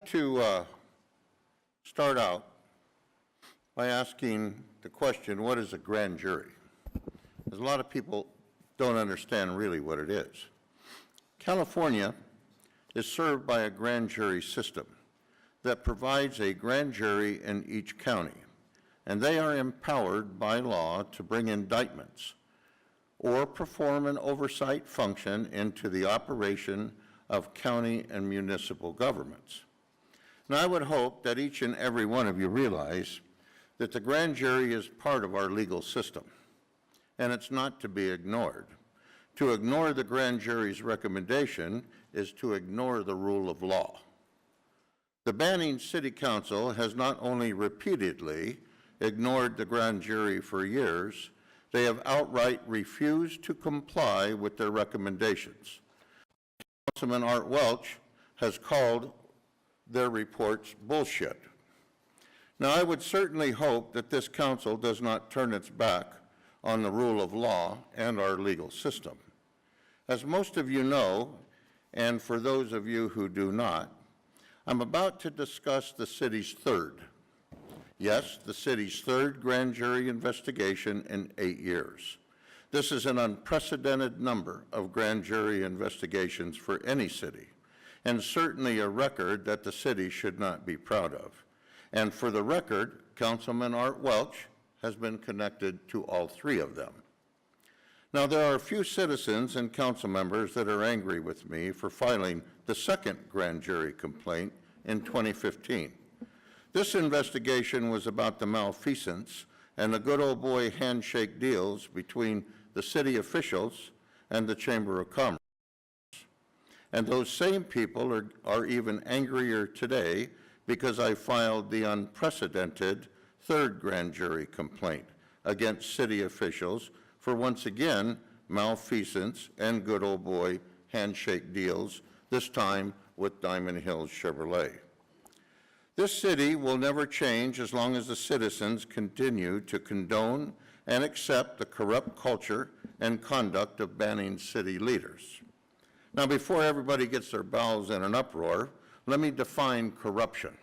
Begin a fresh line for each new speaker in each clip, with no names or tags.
to start out by asking the question, what is a grand jury? Because a lot of people don't understand really what it is. California is served by a grand jury system that provides a grand jury in each county, and they are empowered by law to bring indictments or perform an oversight function into the operation of county and municipal governments. Now, I would hope that each and every one of you realize that the grand jury is part of our legal system, and it's not to be ignored. To ignore the grand jury's recommendation is to ignore the rule of law. The Banning City Council has not only repeatedly ignored the grand jury for years, they have outright refused to comply with their recommendations. Councilman Art Welch has called their reports bullshit. Now, I would certainly hope that this council does not turn its back on the rule of law and our legal system. As most of you know, and for those of you who do not, I'm about to discuss the city's third, yes, the city's third grand jury investigation in 8 years. This is an unprecedented number of grand jury investigations for any city, and certainly a record that the city should not be proud of. And for the record, Councilman Art Welch has been connected to all 3 of them. Now, there are a few citizens and council members that are angry with me for filing the second grand jury complaint in 2015. This investigation was about the malfeasance and the good old boy handshake deals between the city officials and the Chamber of Commerce. And those same people are even angrier today because I filed the unprecedented third grand jury complaint against city officials for, once again, malfeasance and good old boy handshake deals, this time with Diamond Hills Chevrolet. This city will never change as long as the citizens continue to condone and accept the corrupt culture and conduct of Banning city leaders. Now, before everybody gets their bowels in an uproar, let me define corruption.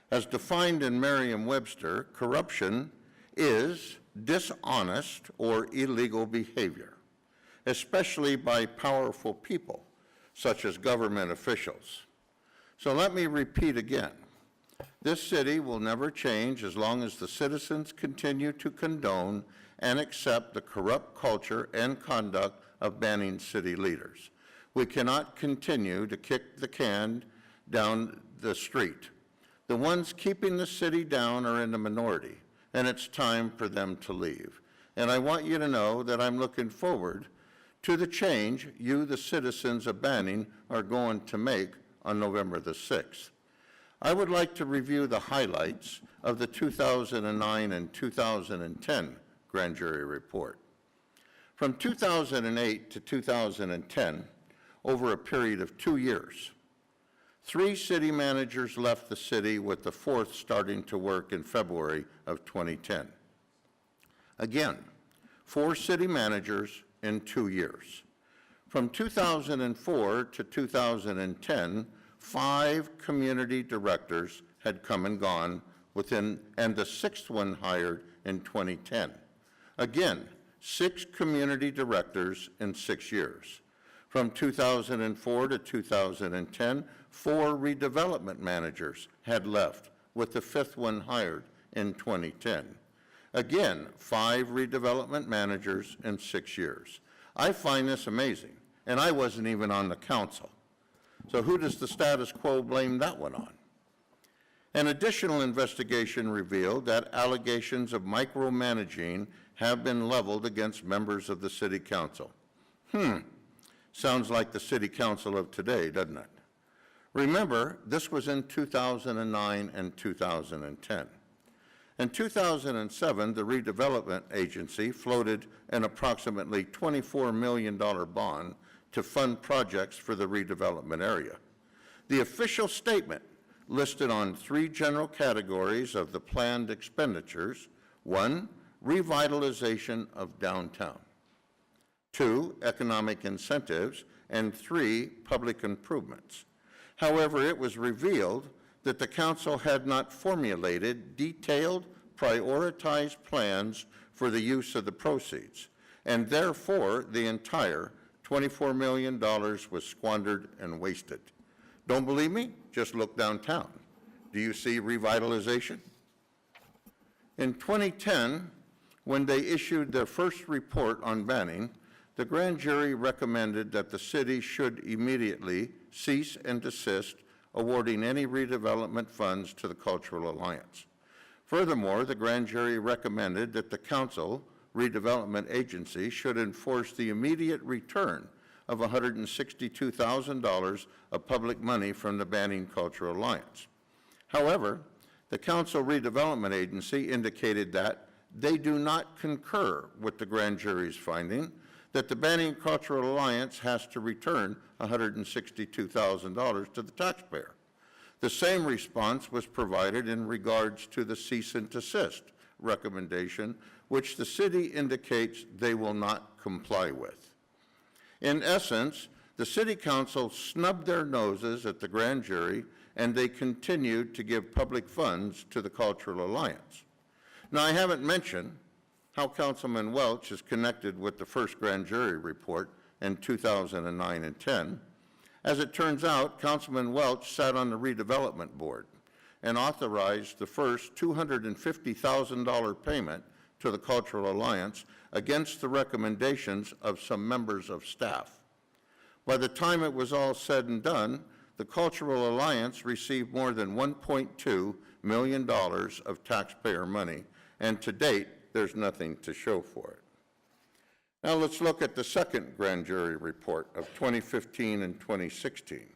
As defined in Merriam-Webster, corruption is dishonest or illegal behavior, especially by powerful people, such as government officials. So let me repeat again. This city will never change as long as the citizens continue to condone and accept the corrupt culture and conduct of Banning city leaders. We cannot continue to kick the can down the street. The ones keeping the city down are in the minority, and it's time for them to leave. And I want you to know that I'm looking forward to the change you, the citizens of Banning, are going to make on November the 6th. I would like to review the highlights of the 2009 and 2010 grand jury report. From 2008 to 2010, over a period of 2 years, 3 city managers left the city, with the 4th starting to work in February of 2010. Again, 4 city managers in 2 years. From 2004 to 2010, 5 community directors had come and gone and the 6th one hired in 2010. Again, 6 community directors in 6 years. From 2004 to 2010, 4 redevelopment managers had left, with the 5th one hired in 2010. Again, 5 redevelopment managers in 6 years. I find this amazing, and I wasn't even on the council. So who does the status quo blame that one on? An additional investigation revealed that allegations of micromanaging have been leveled against members of the City Council. Sounds like the City Council of today, doesn't it? Remember, this was in 2009 and 2010. In 2007, the Redevelopment Agency floated an approximately $24 million bond to fund projects for the redevelopment area. The official statement listed on 3 general categories of the planned expenditures: 1, revitalization of downtown; 2, economic incentives; and 3, public improvements. However, it was revealed that the council had not formulated detailed, prioritized plans for the use of the proceeds, and therefore the entire $24 million was squandered and wasted. Don't believe me? Just look downtown. Do you see revitalization? In 2010, when they issued their first report on Banning, the grand jury recommended that the city should immediately cease and desist awarding any redevelopment funds to the Cultural Alliance. Furthermore, the grand jury recommended that the council redevelopment agency should enforce the immediate return of $162,000 of public money from the Banning Cultural Alliance. However, the council redevelopment agency indicated that they do not concur with the grand jury's finding that the Banning Cultural Alliance has to return $162,000 to the taxpayer. The same response was provided in regards to the cease and desist recommendation, which the city indicates they will not comply with. In essence, the City Council snubbed their noses at the grand jury, and they continued to give public funds to the Cultural Alliance. Now, I haven't mentioned how Councilman Welch is connected with the first grand jury report in 2009 and 10. As it turns out, Councilman Welch sat on the redevelopment board and authorized the first $250,000 payment to the Cultural Alliance against the recommendations of some members of staff. By the time it was all said and done, the Cultural Alliance received more than $1.2 million of taxpayer money, and to date, there's nothing to show for it. Now let's look at the second grand jury report of 2015 and 2016.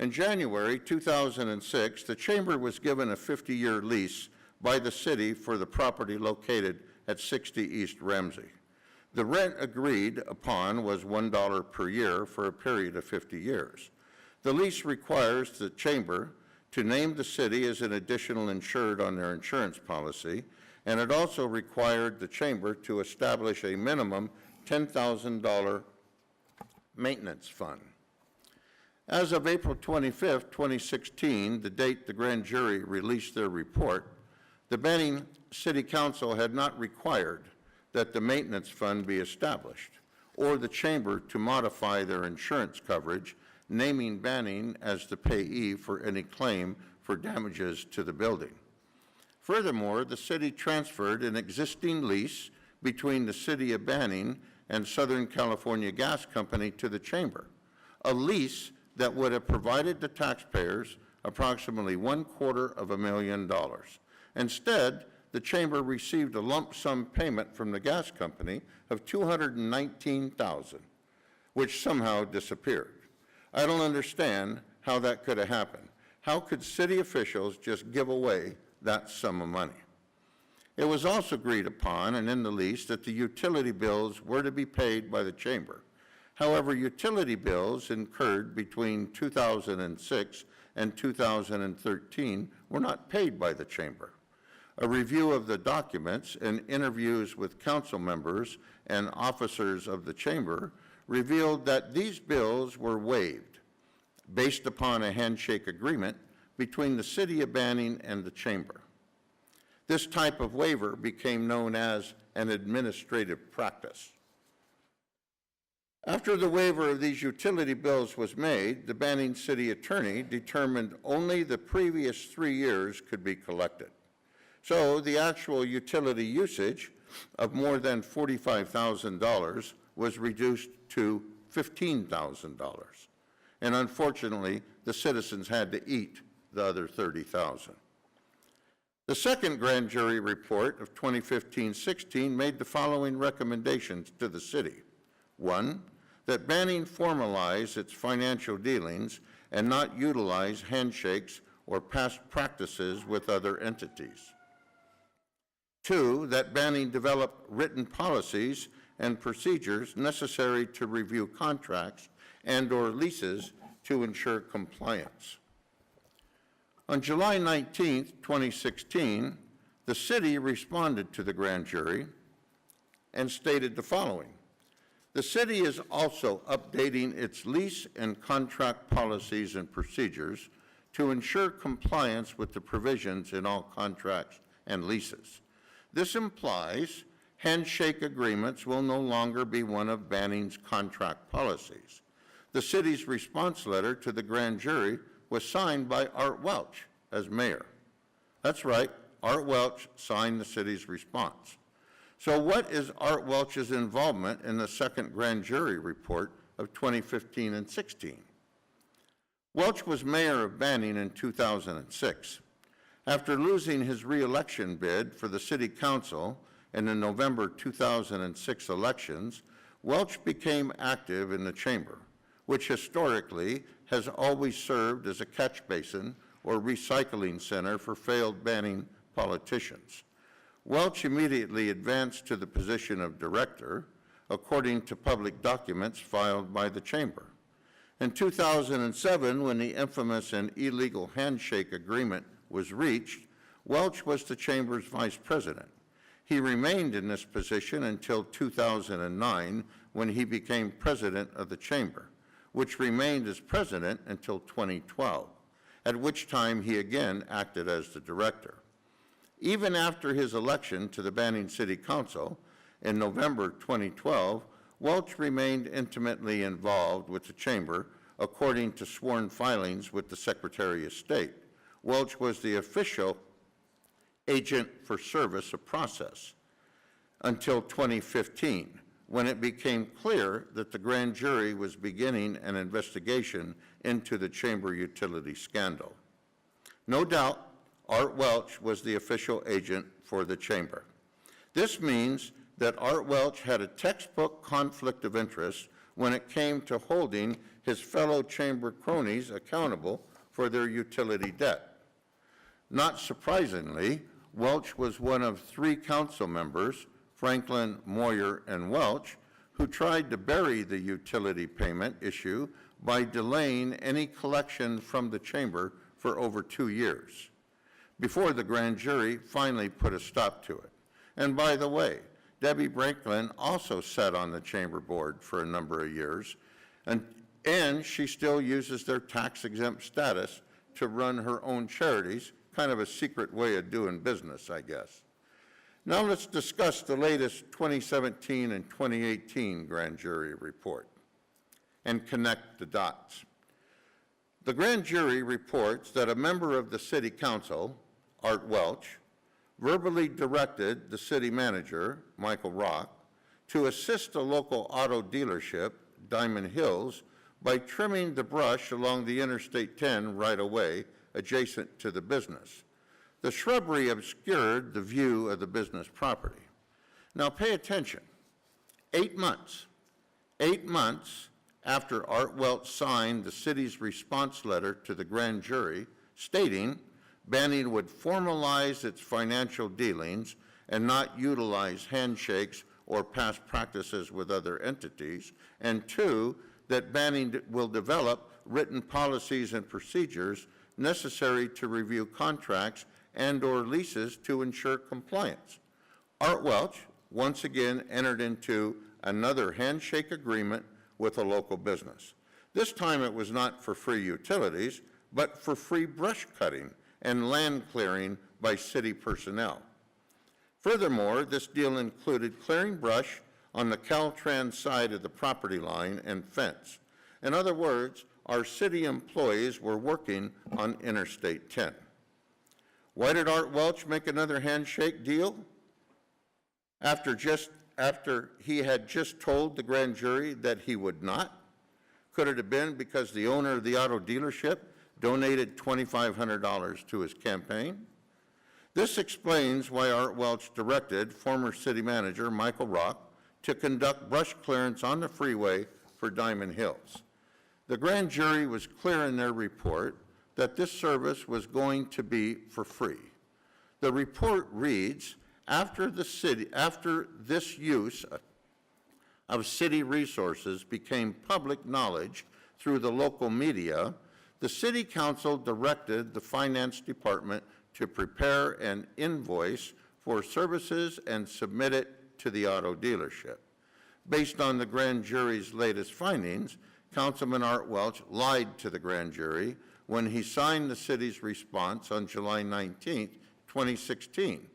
In January 2006, the Chamber was given a 50-year lease by the city for the property located at 60 East Ramsey. The rent agreed upon was $1 per year for a period of 50 years. The lease requires the Chamber to name the city as an additional insured on their insurance policy, and it also required the Chamber to establish a minimum $10,000 maintenance fund. As of April 25, 2016, the date the grand jury released their report, the Banning City Council had not required that the maintenance fund be established, or the Chamber to modify their insurance coverage, naming Banning as the payee for any claim for damages to the building. Furthermore, the city transferred an existing lease between the City of Banning and Southern California Gas Company to the Chamber, a lease that would have provided the taxpayers approximately $250,000. Instead, the Chamber received a lump sum payment from the gas company of $219,000, which somehow disappeared. I don't understand how that could have happened. How could city officials just give away that sum of money? It was also agreed upon and in the lease that the utility bills were to be paid by the Chamber. However, utility bills incurred between 2006 and 2013 were not paid by the Chamber. A review of the documents and interviews with council members and officers of the Chamber revealed that these bills were waived based upon a handshake agreement between the City of Banning and the Chamber. This type of waiver became known as an administrative practice. After the waiver of these utility bills was made, the Banning City Attorney determined only the previous 3 years could be collected. So the actual utility usage of more than $45,000 was reduced to $15,000. And unfortunately, the citizens had to eat the other $30,000. The second grand jury report of 2015-16 made the following recommendations to the city. 1, that Banning formalize its financial dealings and not utilize handshakes or past practices with other entities. 2, that Banning develop written policies and procedures necessary to review contracts and/or leases to ensure compliance. On July 19, 2016, the city responded to the grand jury and stated the following. The city is also updating its lease and contract policies and procedures to ensure compliance with the provisions in all contracts and leases. This implies handshake agreements will no longer be one of Banning's contract policies. The city's response letter to the grand jury was signed by Art Welch as mayor. That's right, Art Welch signed the city's response. So what is Art Welch's involvement in the second grand jury report of 2015 and 16? Welch was mayor of Banning in 2006. After losing his re-election bid for the city council in the November 2006 elections, Welch became active in the chamber, which historically has always served as a catch basin or recycling center for failed Banning politicians. Welch immediately advanced to the position of director, according to public documents filed by the chamber. In 2007, when the infamous and illegal handshake agreement was reached, Welch was the chamber's vice president. He remained in this position until 2009, when he became president of the chamber, which remained as president until 2012, at which time he again acted as the director. Even after his election to the Banning City Council in November 2012, Welch remained intimately involved with the chamber, according to sworn filings with the Secretary of State. Welch was the official agent for service of process until 2015, when it became clear that the grand jury was beginning an investigation into the chamber utility scandal. No doubt, Art Welch was the official agent for the chamber. This means that Art Welch had a textbook conflict of interest when it came to holding his fellow chamber cronies accountable for their utility debt. Not surprisingly, Welch was one of 3 council members, Franklin, Moyer, and Welch, who tried to bury the utility payment issue by delaying any collection from the chamber for over 2 years, before the grand jury finally put a stop to it. And by the way, Debbie Franklin also sat on the chamber board for a number of years, and she still uses their tax-exempt status to run her own charities, kind of a secret way of doing business, I guess. Now let's discuss the latest 2017 and 2018 grand jury report and connect the dots. The grand jury reports that a member of the city council, Art Welch, verbally directed the city manager, Michael Rock, to assist a local auto dealership, Diamond Hills, by trimming the brush along the Interstate 10 right-of-way adjacent to the business. The shrubbery obscured the view of the business property. Now pay attention. 8 months after Art Welch signed the city's response letter to the grand jury stating Banning would formalize its financial dealings and not utilize handshakes or past practices with other entities, and 2, that Banning will develop written policies and procedures necessary to review contracts and/or leases to ensure compliance. Art Welch once again entered into another handshake agreement with a local business. This time it was not for free utilities, but for free brush cutting and land clearing by city personnel. Furthermore, this deal included clearing brush on the Caltrans side of the property line and fence. In other words, our city employees were working on Interstate 10. Why did Art Welch make another handshake deal? After he had just told the grand jury that he would not? Could it have been because the owner of the auto dealership donated $2,500 to his campaign? This explains why Art Welch directed former city manager Michael Rock to conduct brush clearance on the freeway for Diamond Hills. The grand jury was clear in their report that this service was going to be for free. The report reads, after this use of city resources became public knowledge through the local media, the City Council directed the Finance Department to prepare an invoice for services and submit it to the auto dealership. Based on the grand jury's latest findings, Councilman Art Welch lied to the grand jury when he signed the city's response on July 19, 2016.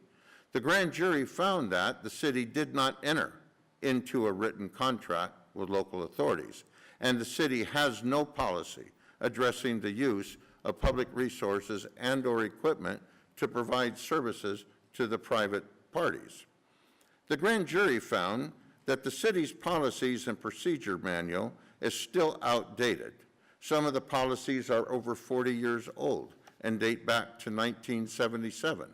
The grand jury found that the city did not enter into a written contract with local authorities, and the city has no policy addressing the use of public resources and/or equipment to provide services to the private parties. The grand jury found that the city's policies and procedure manual is still outdated. Some of the policies are over 40 years old and date back to 1977.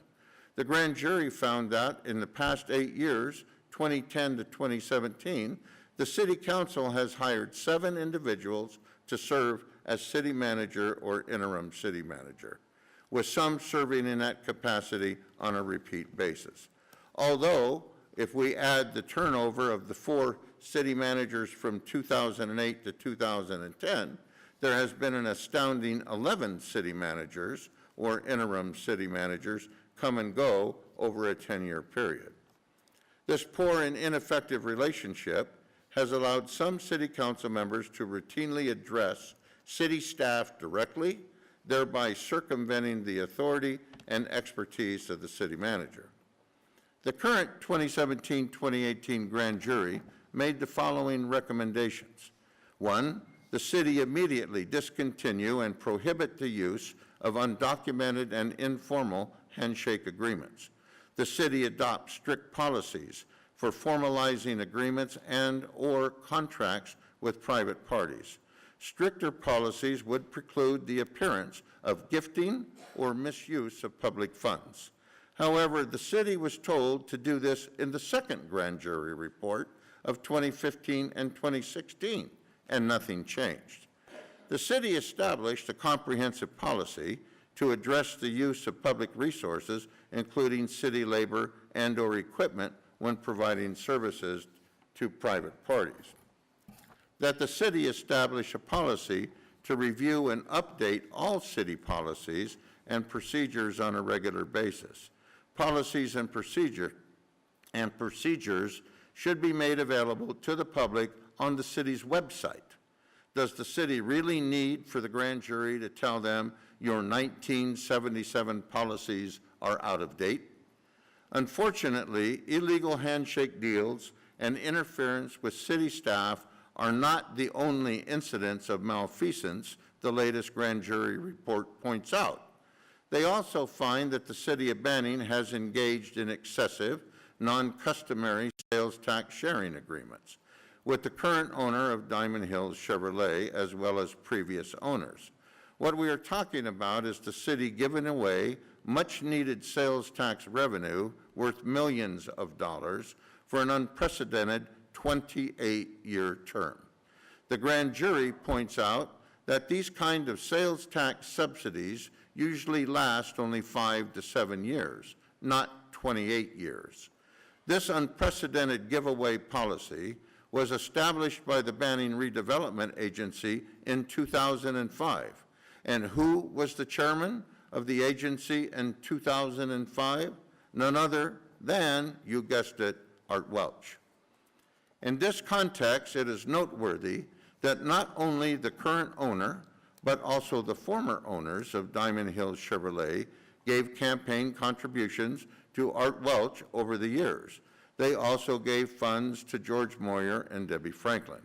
The grand jury found that in the past 8 years, 2010 to 2017, the City Council has hired 7 individuals to serve as city manager or interim city manager, with some serving in that capacity on a repeat basis. Although, if we add the turnover of the 4 city managers from 2008 to 2010, there has been an astounding 11 city managers or interim city managers come and go over a 10-year period. This poor and ineffective relationship has allowed some city council members to routinely address city staff directly, thereby circumventing the authority and expertise of the city manager. The current 2017-2018 grand jury made the following recommendations. 1, the city immediately discontinue and prohibit the use of undocumented and informal handshake agreements. The city adopt strict policies for formalizing agreements and/or contracts with private parties. Stricter policies would preclude the appearance of gifting or misuse of public funds. However, the city was told to do this in the second grand jury report of 2015 and 2016, and nothing changed. The city established a comprehensive policy to address the use of public resources, including city labor and/or equipment, when providing services to private parties. That the city establish a policy to review and update all city policies and procedures on a regular basis. Policies and procedures should be made available to the public on the city's website. Does the city really need for the grand jury to tell them your 1977 policies are out of date? Unfortunately, illegal handshake deals and interference with city staff are not the only incidents of malfeasance the latest grand jury report points out. They also find that the city of Banning has engaged in excessive, non-customary sales tax sharing agreements with the current owner of Diamond Hills Chevrolet, as well as previous owners. What we are talking about is the city giving away much-needed sales tax revenue worth millions of dollars for an unprecedented 28-year term. The grand jury points out that these kind of sales tax subsidies usually last only 5 to 7 years, not 28 years. This unprecedented giveaway policy was established by the Banning Redevelopment Agency in 2005. And who was the chairman of the agency in 2005? None other than, you guessed it, Art Welch. In this context, it is noteworthy that not only the current owner, but also the former owners of Diamond Hills Chevrolet gave campaign contributions to Art Welch over the years. They also gave funds to George Moyer and Debbie Franklin,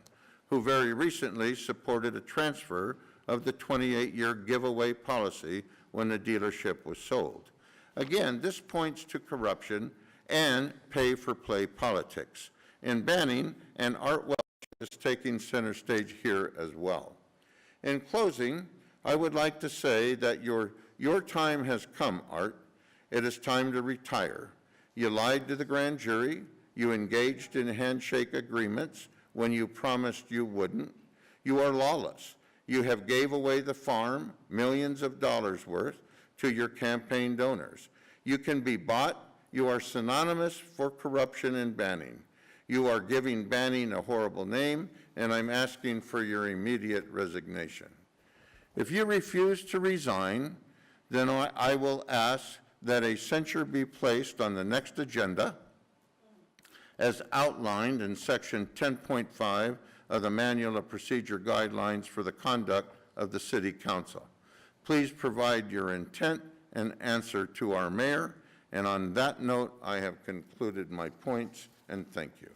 who very recently supported a transfer of the 28-year giveaway policy when the dealership was sold. Again, this points to corruption and pay-for-play politics in Banning, and Art Welch is taking center stage here as well. In closing, I would like to say that your time has come, Art. It is time to retire. You lied to the grand jury. You engaged in handshake agreements when you promised you wouldn't. You are lawless. You have gave away the farm, millions of dollars worth, to your campaign donors. You can be bought. You are synonymous for corruption in Banning. You are giving Banning a horrible name, and I'm asking for your immediate resignation. If you refuse to resign, then I will ask that a censure be placed on the next agenda as outlined in Section 10.5 of the Manual of Procedure Guidelines for the Conduct of the City Council. Please provide your intent and answer to our mayor. And on that note, I have concluded my points, and thank you.